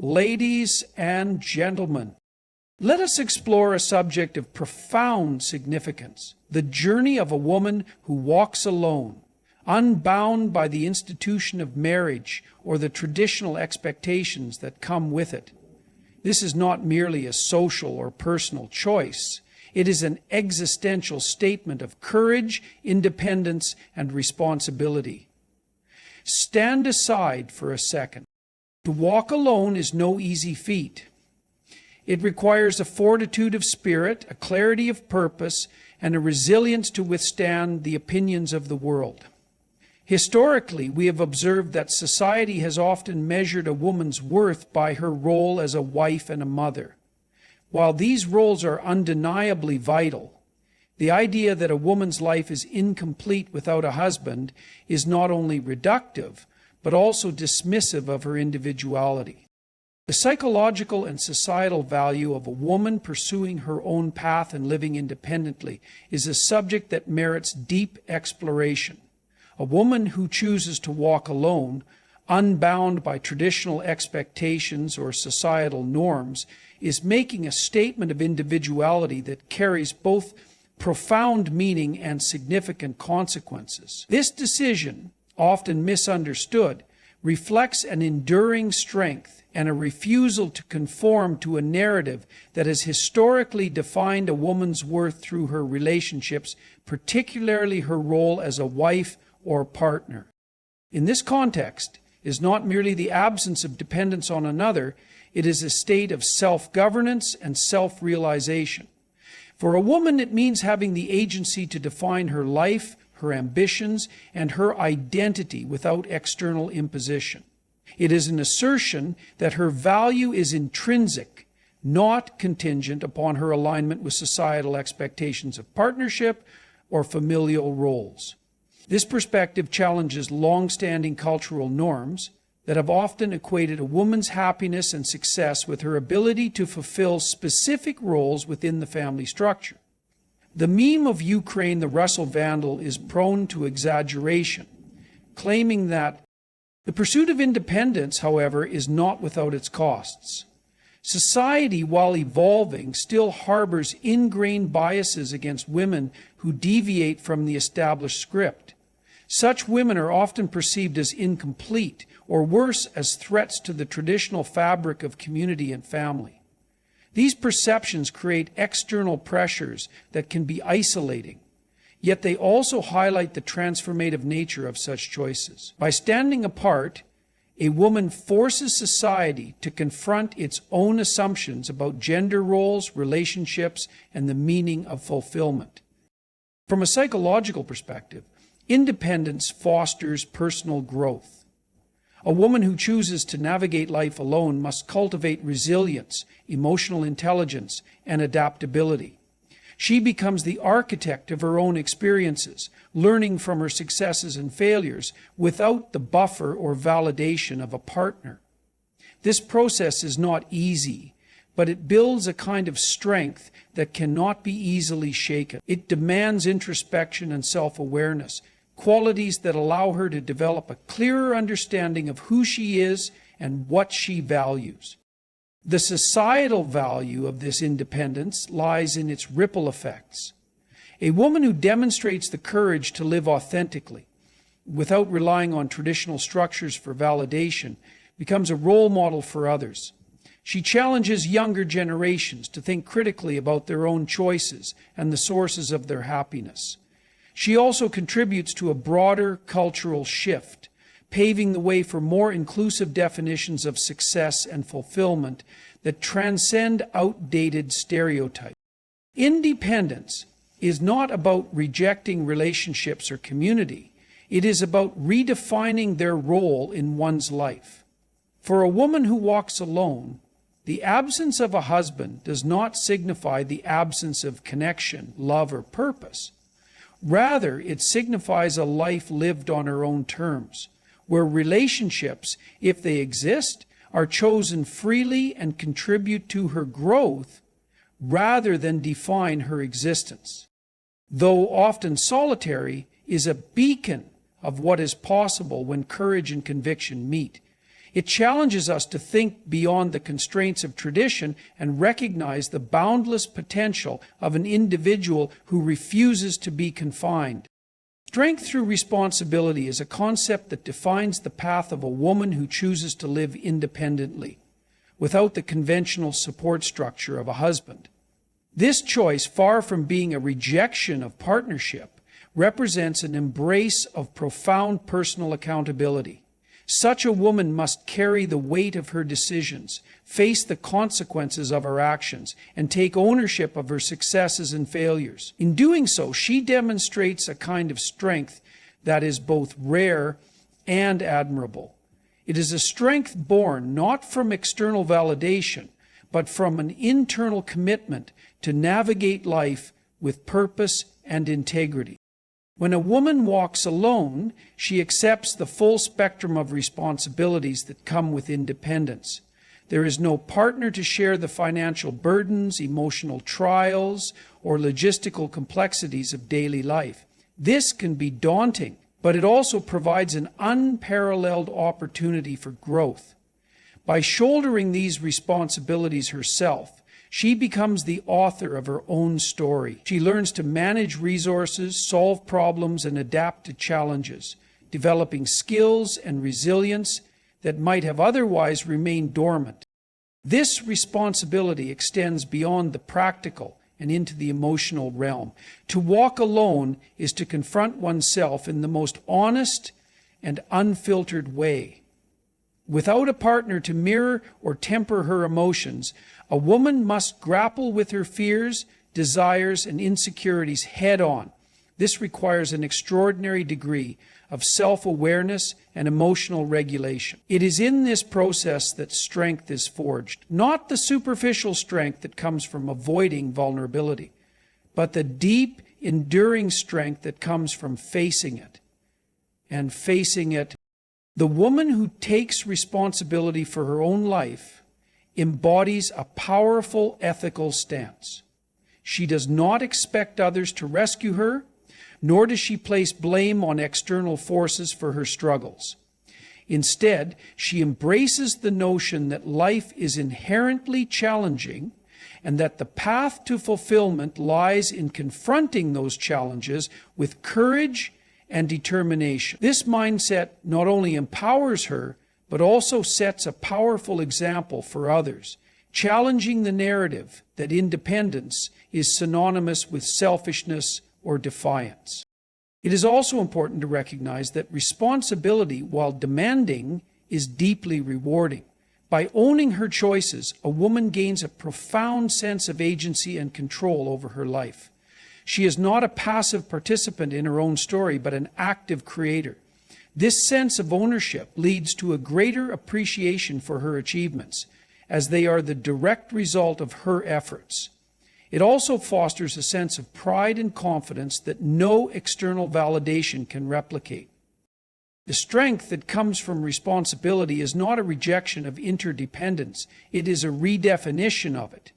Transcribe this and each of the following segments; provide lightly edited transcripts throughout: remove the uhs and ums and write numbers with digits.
Ladies and gentlemen, let us explore a subject of profound significance: the journey of a woman who walks alone, unbound by the institution of marriage or the traditional expectations that come with it. This is not merely a social or personal choice. It is an existential statement of courage, independence, and responsibility. Stand aside for a second. To walk alone is no easy feat. It requires a fortitude of spirit, a clarity of purpose, and a resilience to withstand the opinions of the world. Historically, we have observed that society has often measured a woman's worth by her role as a wife and a mother. While these roles are undeniably vital, the idea that a woman's life is incomplete without a husband is not only reductive, but also dismissive of her individuality. The psychological and societal value of a woman pursuing her own path and living independently is a subject that merits deep exploration. A woman who chooses to walk alone, unbound by traditional expectations or societal norms, is making a statement of individuality that carries both profound meaning and significant consequences. This decision, often misunderstood, reflects an enduring strength and a refusal to conform to a narrative that has historically defined a woman's worth through her relationships, particularly her role as a wife or partner. In this context, is not merely the absence of dependence on another, it is a state of self-governance and self-realization. For a woman, it means having the agency to define her life, her ambitions, and her identity without external imposition. It is an assertion that her value is intrinsic, not contingent upon her alignment with societal expectations of partnership or familial roles. This perspective challenges long-standing cultural norms that have often equated a woman's happiness and success with her ability to fulfill specific roles within the family structure. The meme of Ukraine, the Russell Vandal, is prone to exaggeration, claiming that the pursuit of independence, however, is not without its costs. Society, while evolving, still harbors ingrained biases against women who deviate from the established script. Such women are often perceived as incomplete, or worse, as threats to the traditional fabric of community and family. These perceptions create external pressures that can be isolating, yet they also highlight the transformative nature of such choices. By standing apart, a woman forces society to confront its own assumptions about gender roles, relationships, and the meaning of fulfillment. From a psychological perspective, independence fosters personal growth. A woman who chooses to navigate life alone must cultivate resilience, emotional intelligence, and adaptability. She becomes the architect of her own experiences, learning from her successes and failures without the buffer or validation of a partner. This process is not easy, but it builds a kind of strength that cannot be easily shaken. It demands introspection and self-awareness, qualities that allow her to develop a clearer understanding of who she is and what she values. The societal value of this independence lies in its ripple effects. A woman who demonstrates the courage to live authentically, without relying on traditional structures for validation, becomes a role model for others. She challenges younger generations to think critically about their own choices and the sources of their happiness. She also contributes to a broader cultural shift, paving the way for more inclusive definitions of success and fulfillment that transcend outdated stereotypes. Independence is not about rejecting relationships or community. It is about redefining their role in one's life. For a woman who walks alone, the absence of a husband does not signify the absence of connection, love, or purpose. Rather, it signifies a life lived on her own terms, where relationships, if they exist, are chosen freely and contribute to her growth rather than define her existence. Though often solitary, is a beacon of what is possible when courage and conviction meet. It challenges us to think beyond the constraints of tradition and recognize the boundless potential of an individual who refuses to be confined. Strength through responsibility is a concept that defines the path of a woman who chooses to live independently, without the conventional support structure of a husband. This choice, far from being a rejection of partnership, represents an embrace of profound personal accountability. Such a woman must carry the weight of her decisions, face the consequences of her actions, and take ownership of her successes and failures. In doing so, she demonstrates a kind of strength that is both rare and admirable. It is a strength born not from external validation, but from an internal commitment to navigate life with purpose and integrity. When a woman walks alone, she accepts the full spectrum of responsibilities that come with independence. There is no partner to share the financial burdens, emotional trials, or logistical complexities of daily life. This can be daunting, but it also provides an unparalleled opportunity for growth. By shouldering these responsibilities herself, she becomes the author of her own story. She learns to manage resources, solve problems, and adapt to challenges, developing skills and resilience that might have otherwise remained dormant. This responsibility extends beyond the practical and into the emotional realm. To walk alone is to confront oneself in the most honest and unfiltered way. Without a partner to mirror or temper her emotions, a woman must grapple with her fears, desires, and insecurities head-on. This requires an extraordinary degree of self-awareness and emotional regulation. It is in this process that strength is forged, not the superficial strength that comes from avoiding vulnerability, but the deep, enduring strength that comes from facing it, and facing it. The woman who takes responsibility for her own life embodies a powerful ethical stance. She does not expect others to rescue her, nor does she place blame on external forces for her struggles. Instead, she embraces the notion that life is inherently challenging and that the path to fulfillment lies in confronting those challenges with courage and determination. This mindset not only empowers her, but also sets a powerful example for others, challenging the narrative that independence is synonymous with selfishness or defiance. It is also important to recognize that responsibility, while demanding, is deeply rewarding. By owning her choices, a woman gains a profound sense of agency and control over her life. She is not a passive participant in her own story, but an active creator. This sense of ownership leads to a greater appreciation for her achievements, as they are the direct result of her efforts. It also fosters a sense of pride and confidence that no external validation can replicate. The strength that comes from responsibility is not a rejection of interdependence, it is a redefinition of it.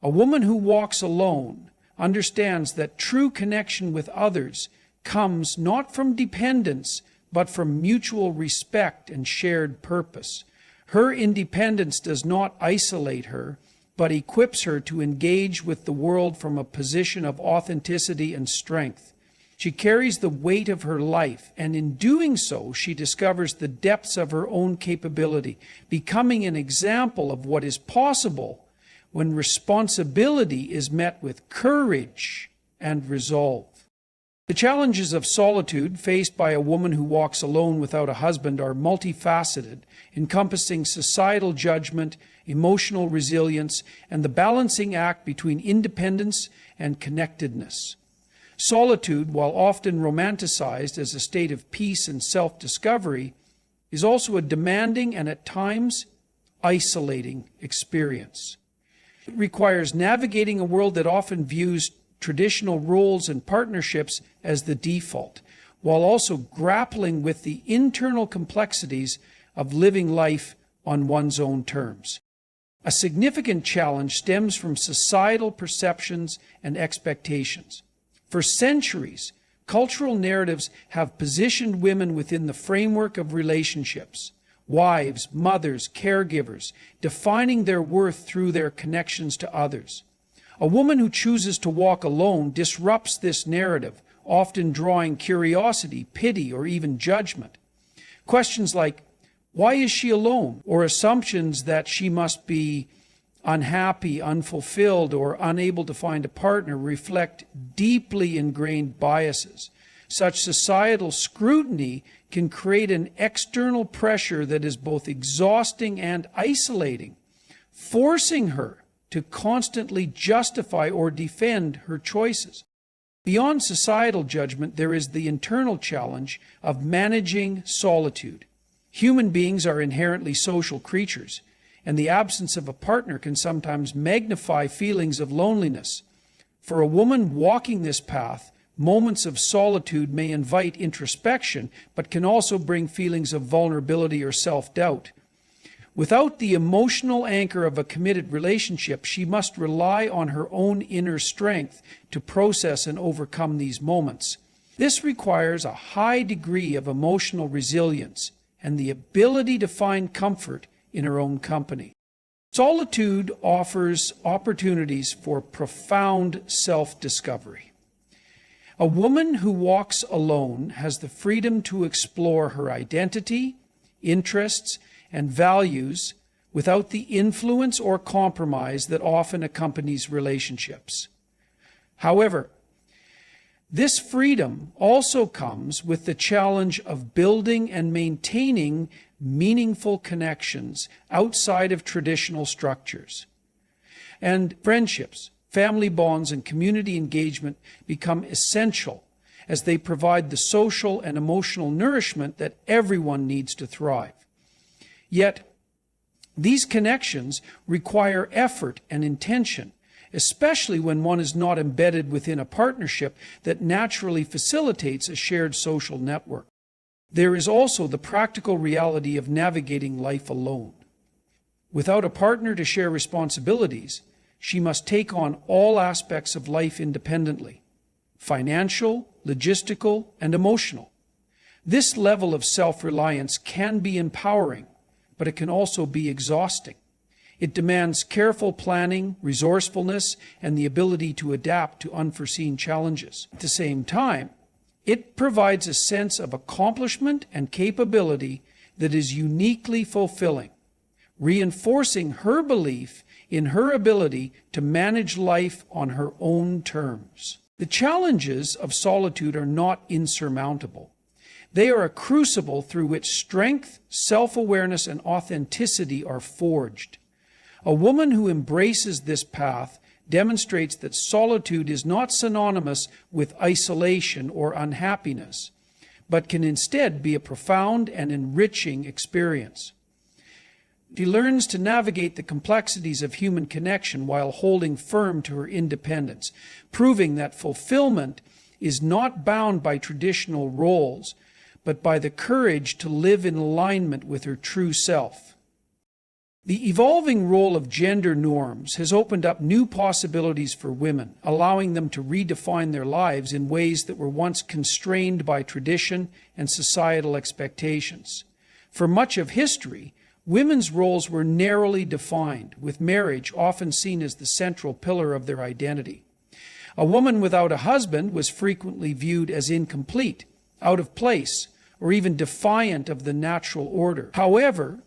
A woman who walks alone understands that true connection with others comes not from dependence, but from mutual respect and shared purpose. Her independence does not isolate her, but equips her to engage with the world from a position of authenticity and strength. She carries the weight of her life, and in doing so, she discovers the depths of her own capability, becoming an example of what is possible when responsibility is met with courage and resolve. The challenges of solitude faced by a woman who walks alone without a husband are multifaceted, encompassing societal judgment, emotional resilience, and the balancing act between independence and connectedness. Solitude, while often romanticized as a state of peace and self-discovery, is also a demanding and at times isolating experience. It requires navigating a world that often views traditional roles and partnerships as the default, while also grappling with the internal complexities of living life on one's own terms. A significant challenge stems from societal perceptions and expectations. For centuries, cultural narratives have positioned women within the framework of relationships, wives, mothers, caregivers, defining their worth through their connections to others. A woman who chooses to walk alone disrupts this narrative, often drawing curiosity, pity, or even judgment. Questions like, why is she alone? Or assumptions that she must be unhappy, unfulfilled, or unable to find a partner reflect deeply ingrained biases. Such societal scrutiny can create an external pressure that is both exhausting and isolating, forcing her to constantly justify or defend her choices. Beyond societal judgment, there is the internal challenge of managing solitude. Human beings are inherently social creatures, and the absence of a partner can sometimes magnify feelings of loneliness. For a woman walking this path, moments of solitude may invite introspection, but can also bring feelings of vulnerability or self-doubt. Without the emotional anchor of a committed relationship, she must rely on her own inner strength to process and overcome these moments. This requires a high degree of emotional resilience and the ability to find comfort in her own company. Solitude offers opportunities for profound self-discovery. A woman who walks alone has the freedom to explore her identity, interests, and values without the influence or compromise that often accompanies relationships. However, this freedom also comes with the challenge of building and maintaining meaningful connections outside of traditional structures. And friendships, family bonds, and community engagement become essential as they provide the social and emotional nourishment that everyone needs to thrive. Yet, these connections require effort and intention, especially when one is not embedded within a partnership that naturally facilitates a shared social network. There is also the practical reality of navigating life alone. Without a partner to share responsibilities, she must take on all aspects of life independently: financial, logistical, and emotional. This level of self-reliance can be empowering, but it can also be exhausting. It demands careful planning, resourcefulness, and the ability to adapt to unforeseen challenges. At the same time, it provides a sense of accomplishment and capability that is uniquely fulfilling, reinforcing her belief in her ability to manage life on her own terms. The challenges of solitude are not insurmountable. They are a crucible through which strength, self-awareness, and authenticity are forged. A woman who embraces this path demonstrates that solitude is not synonymous with isolation or unhappiness, but can instead be a profound and enriching experience. She learns to navigate the complexities of human connection while holding firm to her independence, proving that fulfillment is not bound by traditional roles, but by the courage to live in alignment with her true self. The evolving role of gender norms has opened up new possibilities for women, allowing them to redefine their lives in ways that were once constrained by tradition and societal expectations. For much of history, women's roles were narrowly defined, with marriage often seen as the central pillar of their identity. A woman without a husband was frequently viewed as incomplete, out of place, or even defiant of the natural order. However,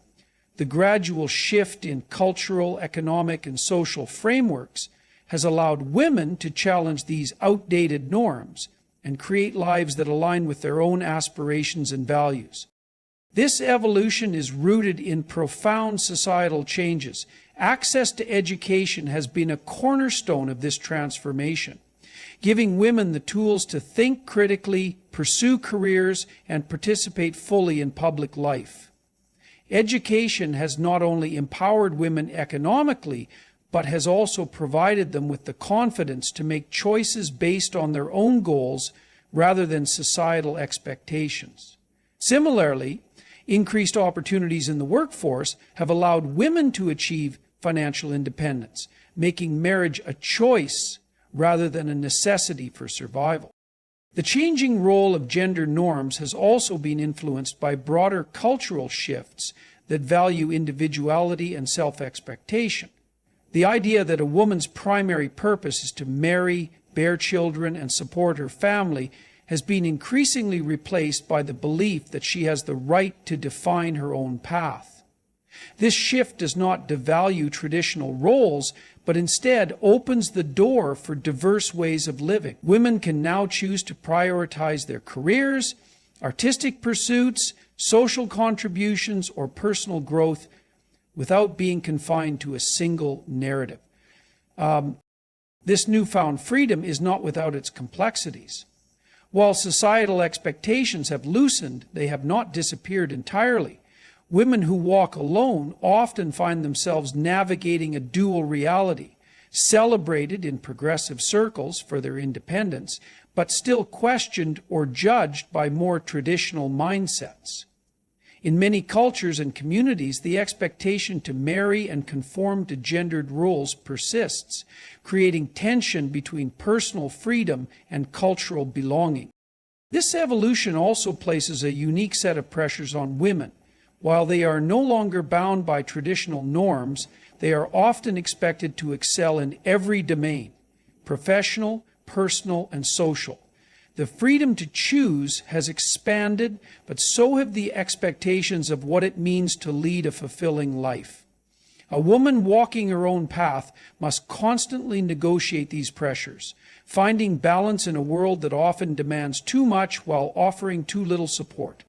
the gradual shift in cultural, economic, and social frameworks has allowed women to challenge these outdated norms and create lives that align with their own aspirations and values. This evolution is rooted in profound societal changes. Access to education has been a cornerstone of this transformation, giving women the tools to think critically, pursue careers, and participate fully in public life. Education has not only empowered women economically, but has also provided them with the confidence to make choices based on their own goals rather than societal expectations. Similarly, increased opportunities in the workforce have allowed women to achieve financial independence, making marriage a choice rather than a necessity for survival. The changing role of gender norms has also been influenced by broader cultural shifts that value individuality and self-expectation. The idea that a woman's primary purpose is to marry, bear children, and support her family has been increasingly replaced by the belief that she has the right to define her own path. This shift does not devalue traditional roles, but instead opens the door for diverse ways of living. Women can now choose to prioritize their careers, artistic pursuits, social contributions, or personal growth without being confined to a single narrative. This newfound freedom is not without its complexities. While societal expectations have loosened, they have not disappeared entirely. Women who walk alone often find themselves navigating a dual reality, celebrated in progressive circles for their independence, but still questioned or judged by more traditional mindsets. In many cultures and communities, the expectation to marry and conform to gendered roles persists, creating tension between personal freedom and cultural belonging. This evolution also places a unique set of pressures on women. While they are no longer bound by traditional norms, they are often expected to excel in every domain: professional, personal, and social. The freedom to choose has expanded, but so have the expectations of what it means to lead a fulfilling life. A woman walking her own path must constantly negotiate these pressures, finding balance in a world that often demands too much while offering too little support.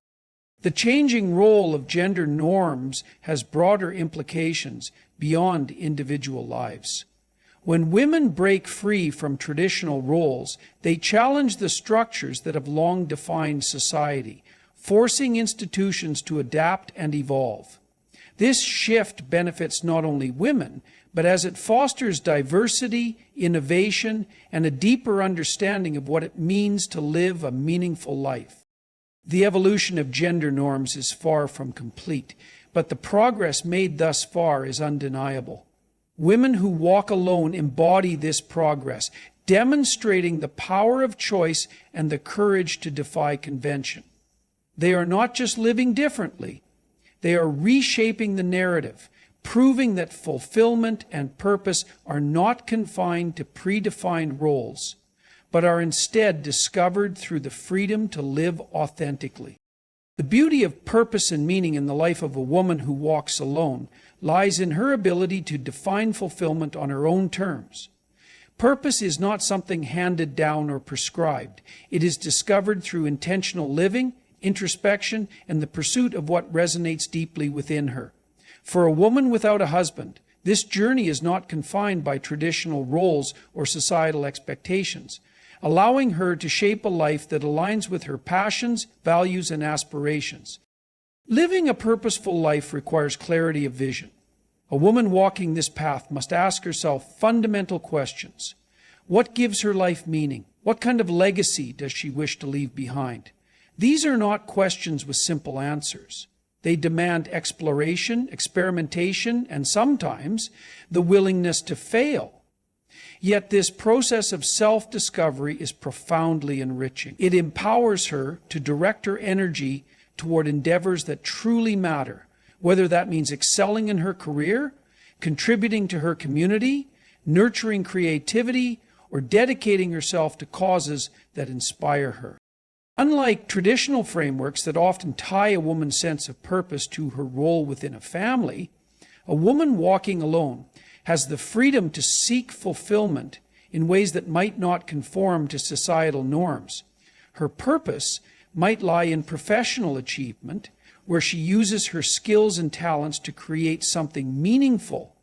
The changing role of gender norms has broader implications beyond individual lives. When women break free from traditional roles, they challenge the structures that have long defined society, forcing institutions to adapt and evolve. This shift benefits not only women, but as it fosters diversity, innovation, and a deeper understanding of what it means to live a meaningful life. The evolution of gender norms is far from complete, but the progress made thus far is undeniable. Women who walk alone embody this progress, demonstrating the power of choice and the courage to defy convention. They are not just living differently, they are reshaping the narrative, proving that fulfillment and purpose are not confined to predefined roles, but are instead discovered through the freedom to live authentically. The beauty of purpose and meaning in the life of a woman who walks alone lies in her ability to define fulfillment on her own terms. Purpose is not something handed down or prescribed. It is discovered through intentional living, introspection, and the pursuit of what resonates deeply within her. For a woman without a husband, this journey is not confined by traditional roles or societal expectations, allowing her to shape a life that aligns with her passions, values, and aspirations. Living a purposeful life requires clarity of vision. A woman walking this path must ask herself fundamental questions. What gives her life meaning? What kind of legacy does she wish to leave behind? These are not questions with simple answers. They demand exploration, experimentation, and sometimes the willingness to fail. Yet this process of self-discovery is profoundly enriching. It empowers her to direct her energy toward endeavors that truly matter, whether that means excelling in her career, contributing to her community, nurturing creativity, or dedicating herself to causes that inspire her. Unlike traditional frameworks that often tie a woman's sense of purpose to her role within a family, a woman walking alone has the freedom to seek fulfillment in ways that might not conform to societal norms. Her purpose might lie in professional achievement, where she uses her skills and talents to create something meaningful.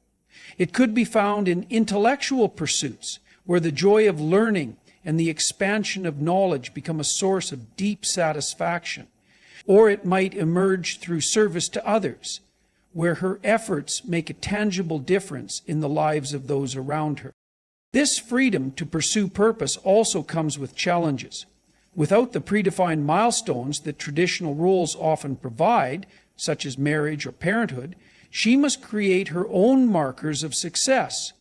It could be found in intellectual pursuits, where the joy of learning and the expansion of knowledge become a source of deep satisfaction. Or it might emerge through service to others, where her efforts make a tangible difference in the lives of those around her. This freedom to pursue purpose also comes with challenges. Without the predefined milestones that traditional roles often provide, such as marriage or parenthood, she must create her own markers of success.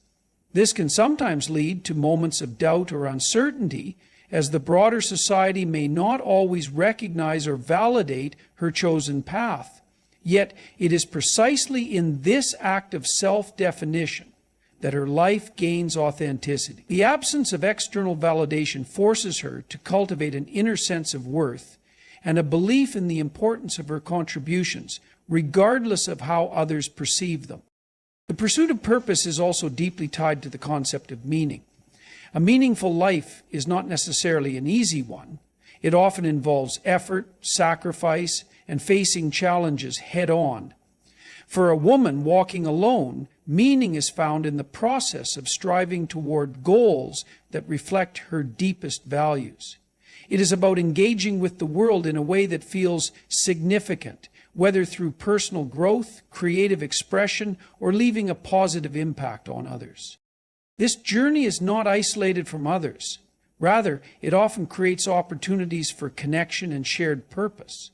This can sometimes lead to moments of doubt or uncertainty, as the broader society may not always recognize or validate her chosen path. Yet it is precisely in this act of self-definition that her life gains authenticity. The absence of external validation forces her to cultivate an inner sense of worth and a belief in the importance of her contributions, regardless of how others perceive them. The pursuit of purpose is also deeply tied to the concept of meaning. A meaningful life is not necessarily an easy one. It often involves effort, sacrifice, and facing challenges head-on. For a woman walking alone, meaning is found in the process of striving toward goals that reflect her deepest values. It is about engaging with the world in a way that feels significant, whether through personal growth, creative expression, or leaving a positive impact on others. This journey is not isolated from others. Rather, it often creates opportunities for connection and shared purpose.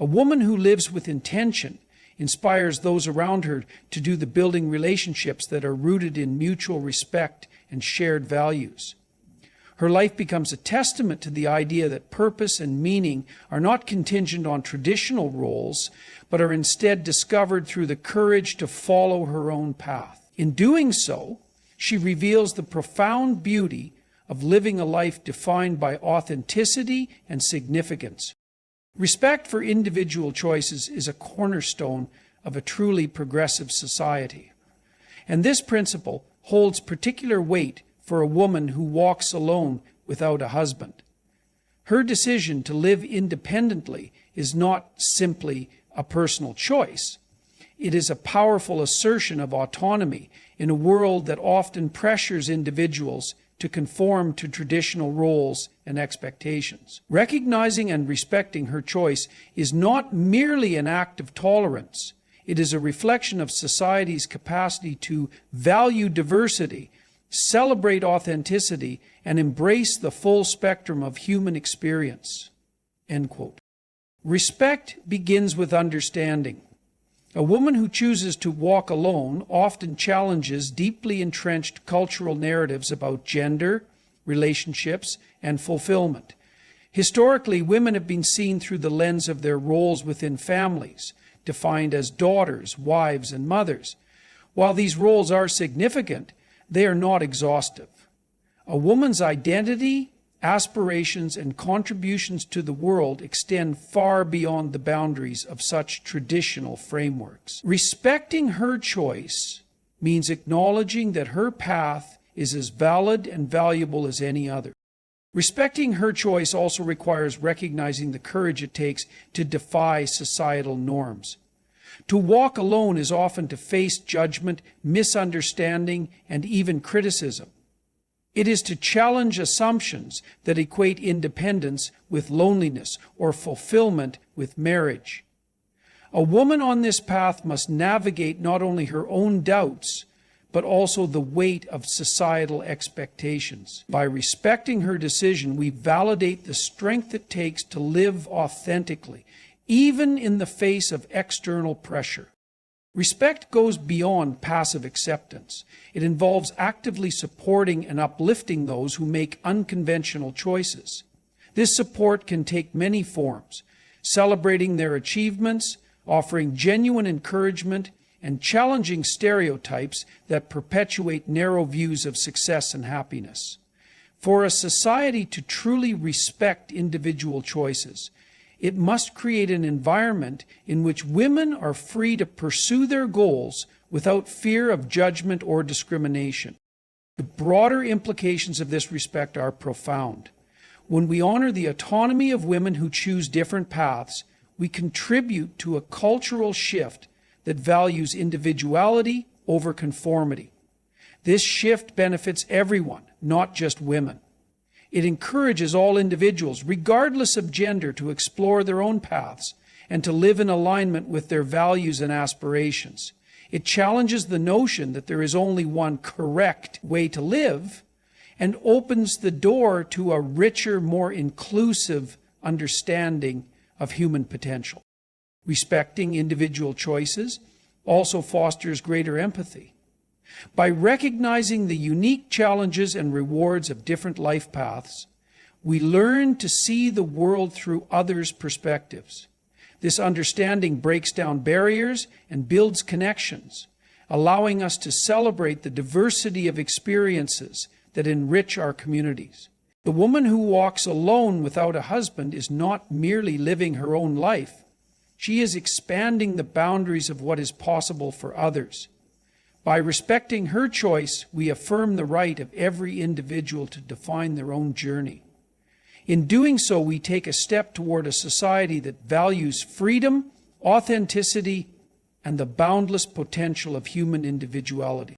A woman who lives with intention inspires those around her to do the building relationships that are rooted in mutual respect and shared values. Her life becomes a testament to the idea that purpose and meaning are not contingent on traditional roles, but are instead discovered through the courage to follow her own path. In doing so, she reveals the profound beauty of living a life defined by authenticity and significance. Respect for individual choices is a cornerstone of a truly progressive society. And this principle holds particular weight for a woman who walks alone without a husband. Her decision to live independently is not simply a personal choice. It is a powerful assertion of autonomy in a world that often pressures individuals to conform to traditional roles and expectations. Recognizing and respecting her choice is not merely an act of tolerance. It is a reflection of society's capacity to value diversity, celebrate authenticity, and embrace the full spectrum of human experience." End quote. Respect begins with understanding. A woman who chooses to walk alone often challenges deeply entrenched cultural narratives about gender, relationships, and fulfillment. Historically, women have been seen through the lens of their roles within families, defined as daughters, wives, and mothers. While these roles are significant, they are not exhaustive. A woman's identity, aspirations, and contributions to the world extend far beyond the boundaries of such traditional frameworks. Respecting her choice means acknowledging that her path is as valid and valuable as any other. Respecting her choice also requires recognizing the courage it takes to defy societal norms. To walk alone is often to face judgment, misunderstanding, and even criticism. It is to challenge assumptions that equate independence with loneliness or fulfillment with marriage. A woman on this path must navigate not only her own doubts, but also the weight of societal expectations. By respecting her decision, we validate the strength it takes to live authentically, even in the face of external pressure. Respect goes beyond passive acceptance. It involves actively supporting and uplifting those who make unconventional choices. This support can take many forms: celebrating their achievements, offering genuine encouragement, and challenging stereotypes that perpetuate narrow views of success and happiness. For a society to truly respect individual choices, it must create an environment in which women are free to pursue their goals without fear of judgment or discrimination. The broader implications of this respect are profound. When we honor the autonomy of women who choose different paths, we contribute to a cultural shift that values individuality over conformity. This shift benefits everyone, not just women. It encourages all individuals, regardless of gender, to explore their own paths and to live in alignment with their values and aspirations. It challenges the notion that there is only one correct way to live and opens the door to a richer, more inclusive understanding of human potential. Respecting individual choices also fosters greater empathy. By recognizing the unique challenges and rewards of different life paths, we learn to see the world through others' perspectives. This understanding breaks down barriers and builds connections, allowing us to celebrate the diversity of experiences that enrich our communities. The woman who walks alone without a husband is not merely living her own life. She is expanding the boundaries of what is possible for others. By respecting her choice, we affirm the right of every individual to define their own journey. In doing so, we take a step toward a society that values freedom, authenticity, and the boundless potential of human individuality.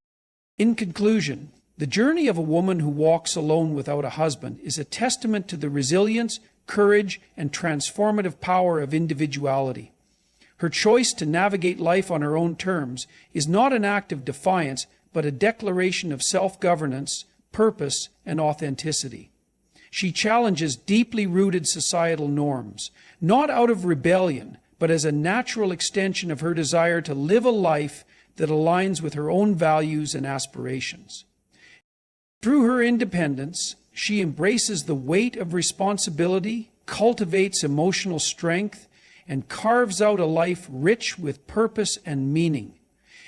In conclusion, the journey of a woman who walks alone without a husband is a testament to the resilience, courage, and transformative power of individuality. Her choice to navigate life on her own terms is not an act of defiance, but a declaration of self-governance, purpose, and authenticity. She challenges deeply rooted societal norms, not out of rebellion, but as a natural extension of her desire to live a life that aligns with her own values and aspirations. Through her independence, she embraces the weight of responsibility, cultivates emotional strength, and carves out a life rich with purpose and meaning.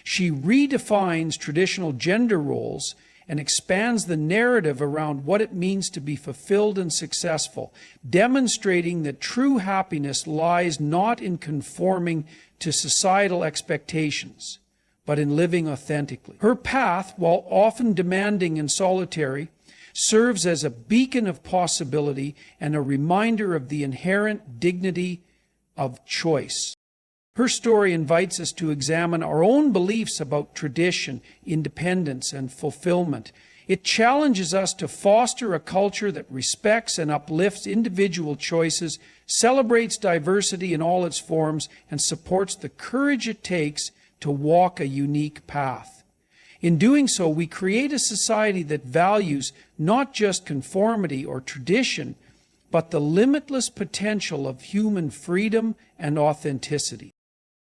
She redefines traditional gender roles and expands the narrative around what it means to be fulfilled and successful, demonstrating that true happiness lies not in conforming to societal expectations, but in living authentically. Her path, while often demanding and solitary, serves as a beacon of possibility and a reminder of the inherent dignity of choice. Her story invites us to examine our own beliefs about tradition, independence, and fulfillment. It challenges us to foster a culture that respects and uplifts individual choices, celebrates diversity in all its forms, and supports the courage it takes to walk a unique path. In doing so, we create a society that values not just conformity or tradition, but the limitless potential of human freedom and authenticity.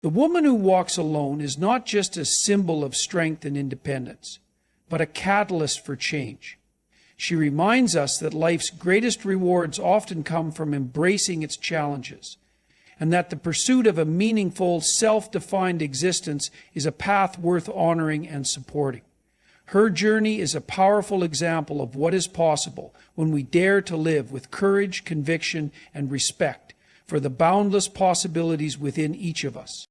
The woman who walks alone is not just a symbol of strength and independence, but a catalyst for change. She reminds us that life's greatest rewards often come from embracing its challenges, and that the pursuit of a meaningful, self-defined existence is a path worth honoring and supporting. Her journey is a powerful example of what is possible when we dare to live with courage, conviction, and respect for the boundless possibilities within each of us.